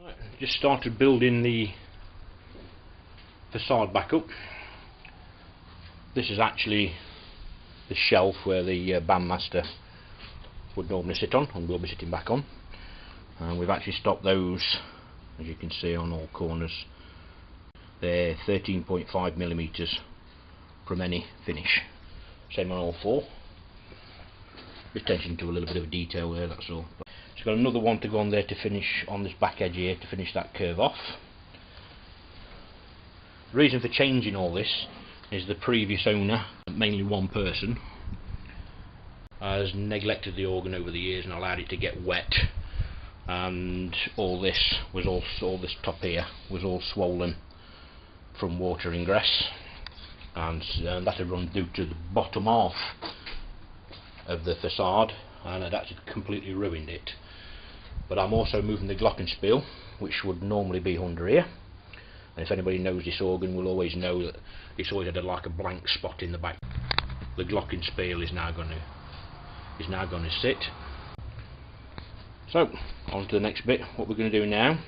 Right, just started building the facade back up. This is actually the shelf where the bandmaster would normally sit on, and will be sitting back on. And we've actually stopped those, as you can see, on all corners. They're 13.5mm from any finish. Same on all four. Just attention to a little bit of detail there, that's all. Just got another one to go on there to finish on this back edge here, to finish that curve off. The reason for changing all this is the previous owner, mainly one person, has neglected the organ over the years and allowed it to get wet, and all this top here was all swollen from water ingress, and that had run due to the bottom half of the facade, and had actually completely ruined it. But I'm also moving the glockenspiel, which would normally be under here, and if anybody knows this organ will always know that it's always had like a blank spot in the back. The glockenspiel is now going to sit. So on to the next bit. What we're going to do now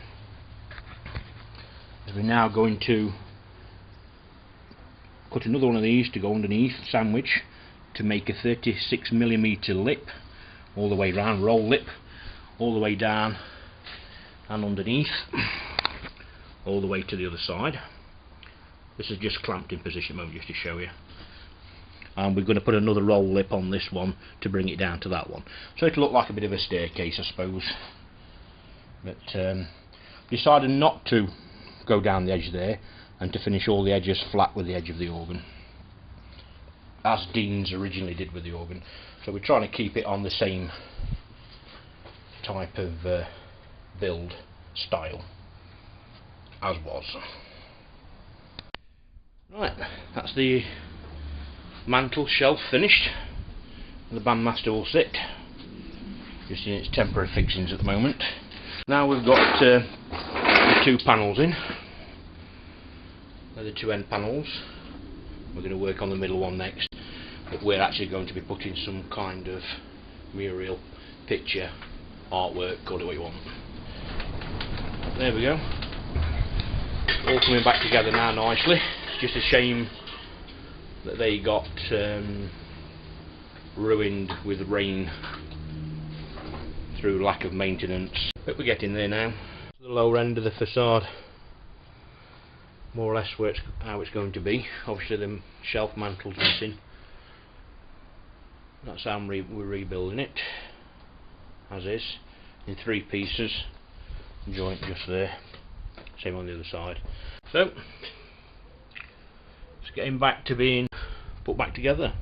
is we're now going to cut another one of these to go underneath, sandwich, to make a 36mm lip all the way round, roll lip all the way down and underneath, all the way to the other side. This is just clamped in position at the moment, just to show you. And we're going to put another roll lip on this one to bring it down to that one, so it'll look like a bit of a staircase, I suppose. But decided not to go down the edge there and to finish all the edges flat with the edge of the organ, as Dean's originally did with the organ. So we're trying to keep it on the same type of build style as was. Right, that's the mantle shelf finished. The bandmaster will sit, just in its temporary fixings at the moment. Now we've got the two panels in. They're the two end panels. We're going to work on the middle one next, but we're actually going to be putting some kind of mural, picture, artwork, call it what you want. There we go. All coming back together now nicely. It's just a shame that they got ruined with rain through lack of maintenance, but we're getting there now. The lower end of the facade, more or less how it's going to be. Obviously the shelf mantle's missing. That's how we're rebuilding it, as is, in 3 pieces, joint just there, same on the other side. So it's getting back to being put back together.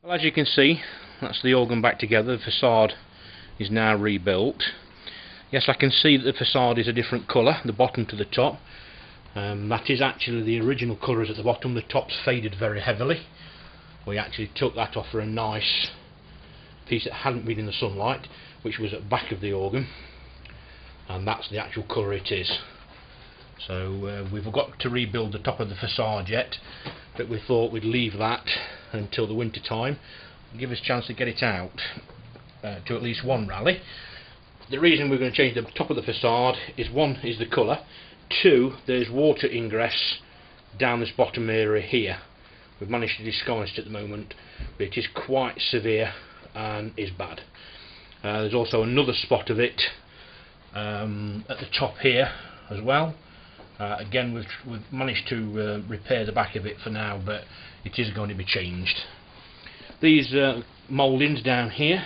Well, as you can see, that's the organ back together. The facade is now rebuilt. Yes, I can see that the facade is a different colour, the bottom to the top. That is actually the original colours at the bottom. The top's faded very heavily. We actually took that off for a nice piece that hadn't been in the sunlight, which was at the back of the organ, and that's the actual colour it is. So we've got to rebuild the top of the facade yet, but we thought we'd leave that until the winter time and give us a chance to get it out to at least one rally. The reason we're going to change the top of the facade is, one, is the colour, two, there's water ingress down this bottom area here. We've managed to disguise it at the moment, but it is quite severe and is bad. There's also another spot of it at the top here as well. Again, we've managed to repair the back of it for now, but it is going to be changed. These mouldings down here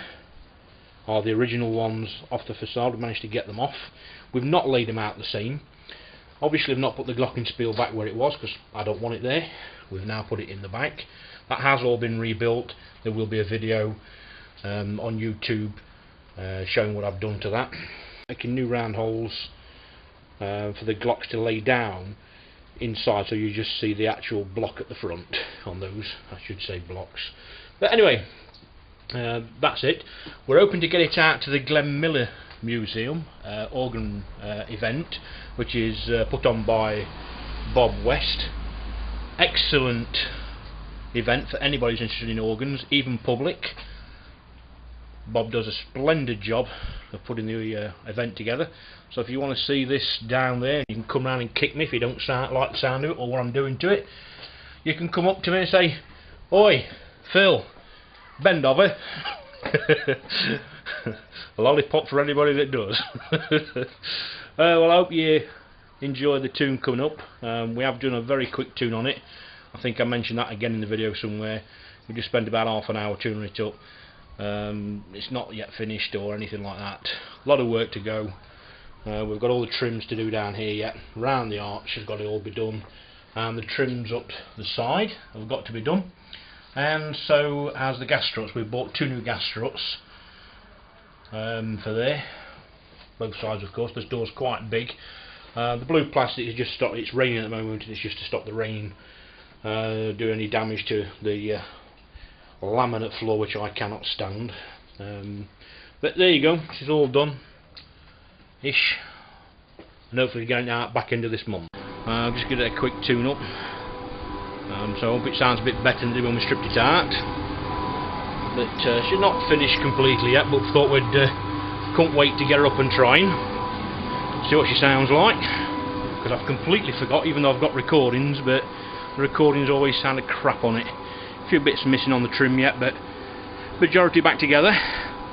are the original ones off the facade. We've managed to get them off. We've not laid them out the same. Obviously, I've not put the glockenspiel back where it was because I don't want it there. We've now put it in the back. That has all been rebuilt. There will be a video on YouTube showing what I've done to that. Making new round holes for the glocks to lay down inside, so you just see the actual block at the front on those. I should say blocks. But anyway, that's it. We're hoping to get it out to the Glen Miller Museum organ event, which is put on by Bob West. Excellent event for anybody who's interested in organs, even public. Bob does a splendid job of putting the event together. So if you want to see this down there, you can come round and kick me if you don't like the sound of it or what I'm doing to it. You can come up to me and say, "Oi, Phil, bend over." A lollipop for anybody that does. Well, I hope you enjoy the tune coming up. We have done a very quick tune on it. I think I mentioned that again in the video somewhere. We just spent about half an hour tuning it up. It's not yet finished or anything like that. A lot of work to go. We've got all the trims to do down here yet. Round the arch has got to all be done, and the trims up the side have got to be done. And so as the gas struts, we've bought 2 new gas struts for there, both sides of course. This door's quite big. The blue plastic is just stop. It's raining at the moment. It's just to stop the rain do any damage to the laminate floor, which I cannot stand. But there you go. This is all done ish, and hopefully getting it out back into this month. I'll just give it a quick tune up. So I hope it sounds a bit better than it did when we stripped it out. But she's not finished completely yet, but thought we'd couldn't wait to get her up and trying, see what she sounds like, because I've completely forgot, even though I've got recordings, but the recordings always sounded crap on it. A few bits missing on the trim yet, but majority back together.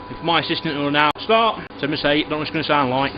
If my assistant will now start, so me say, don't know what it's going to sound like.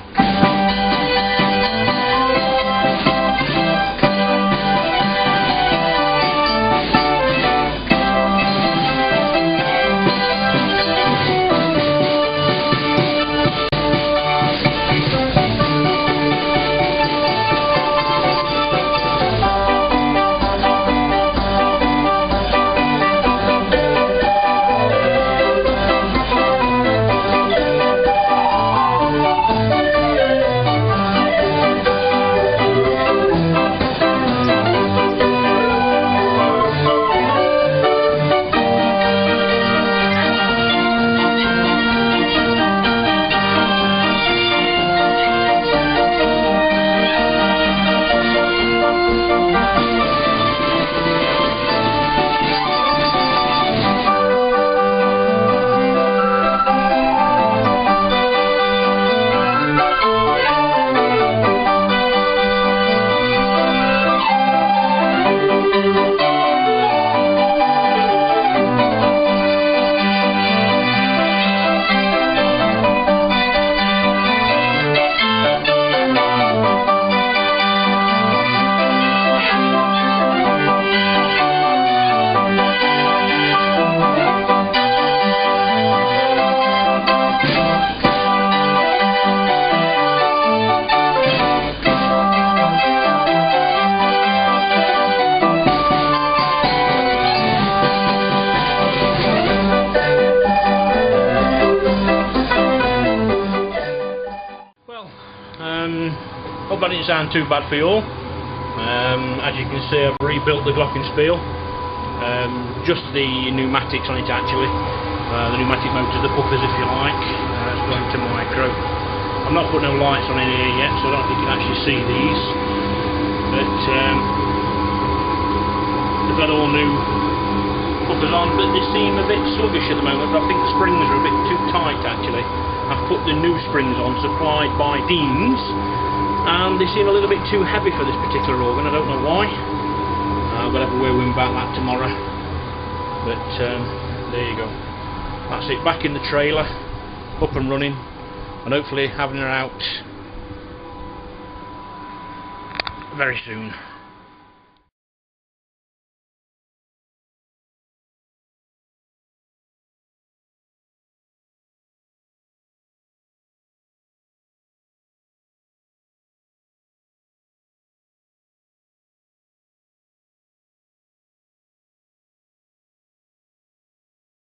Hope that didn't sound too bad for you all. As you can see, I've rebuilt the glockenspiel. Just the pneumatics on it actually. The pneumatic motor, the puffers if you like. It's going to micro. I'm not putting no lights on in here yet, so I don't think you can actually see these. But they've got all new puffers on, but they seem a bit sluggish at the moment. But I think the springs are a bit too tight actually. I've put the new springs on, supplied by Dean's, and they seem a little bit too heavy for this particular organ. I don't know why. I'll have a word with him about that tomorrow. But there you go. That's it, back in the trailer, up and running, and hopefully having her out very soon.